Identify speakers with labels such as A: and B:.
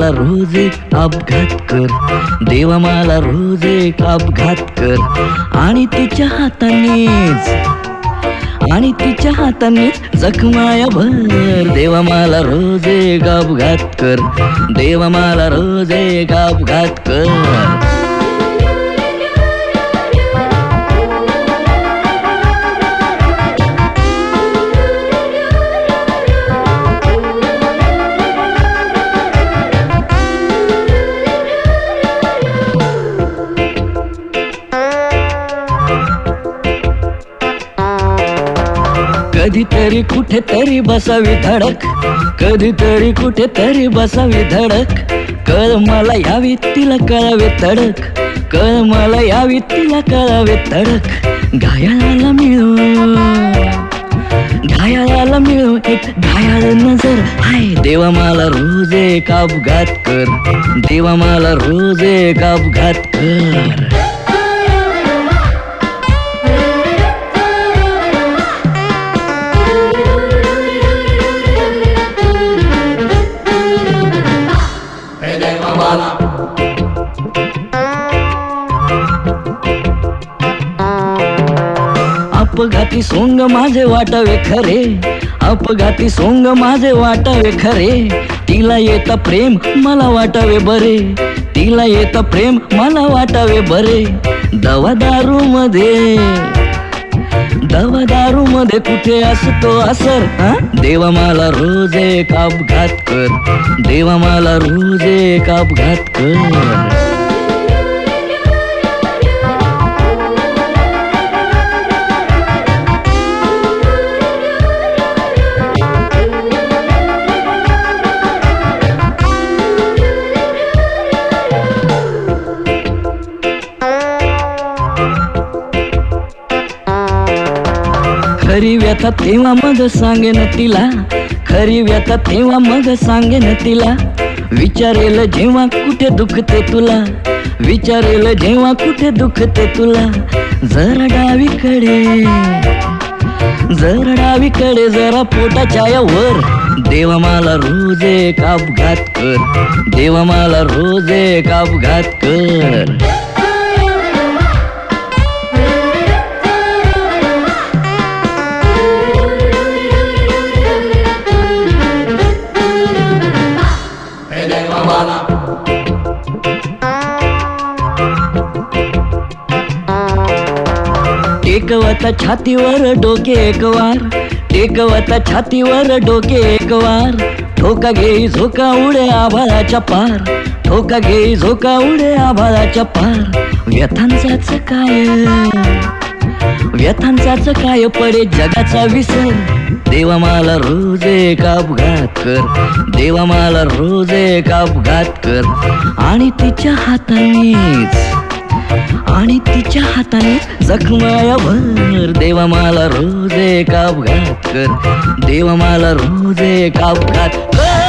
A: मला रोज एक अपघात कर, देवा मला रोज एक अपघात कर. आणि तिच्या हाताने जखमाया भर, देवा मला रोज एक अपघात कर, देवा मला रोज एक अपघात कर. कधीतरी कुठेतरी बसावी धडक, कधीतरी कुठेतरी बसावी धडक. कळ मला यावी तिला कळावे तडक, कळ मला यावी तिला कळावे तडक. घायाळाला मिळो एक घायाळ नजर, हाय देवा मला रोज एक अपघात कर, देवा मला रोज एक अपघात कर. अपघाती सोंग माझे वाटावे खरे, अपघाती सोंग माझे वाटावे खरे. तिला येता प्रेम मला वाटावे बरे, तिला येता प्रेम मला वाटावे बरे. दवा दारू मध्ये कुठे असतो असर, देवा मला रोज एक अपघात कर, देवा मला रोज एक अपघात कर. खरी व्यथा तेव्हा मग सांगेन तिला, खरी व्यथा तेव्हा मग सांगेन तिला. विचारेल जेव्हा कुठे दुखते तुला, विचारेल जेव्हा कुठे दुखते तुला. जरा डावीकडे जरा पोटाच्या वर, देवा मला रोज एक अपघात कर, देवा मला रोज एक अपघात कर. टेकवता छातीवर डोके एक वार, टेकवता छातीवर डोके एक वार. ठोका घेई झोका उडे आभाळाच्या पार, ठोका घेई झोका उडे आभाळाच्या पार. व्यथांचाच काय पडे जगाचा विसर, देवा मला रोज एक अपघात कर, देवा मला रोज एक अपघात कर. आणि तिच्या हाताने जखमाया भर, देवा मला रोज एक अपघात कर, देवा मला रोज एक अपघात कर.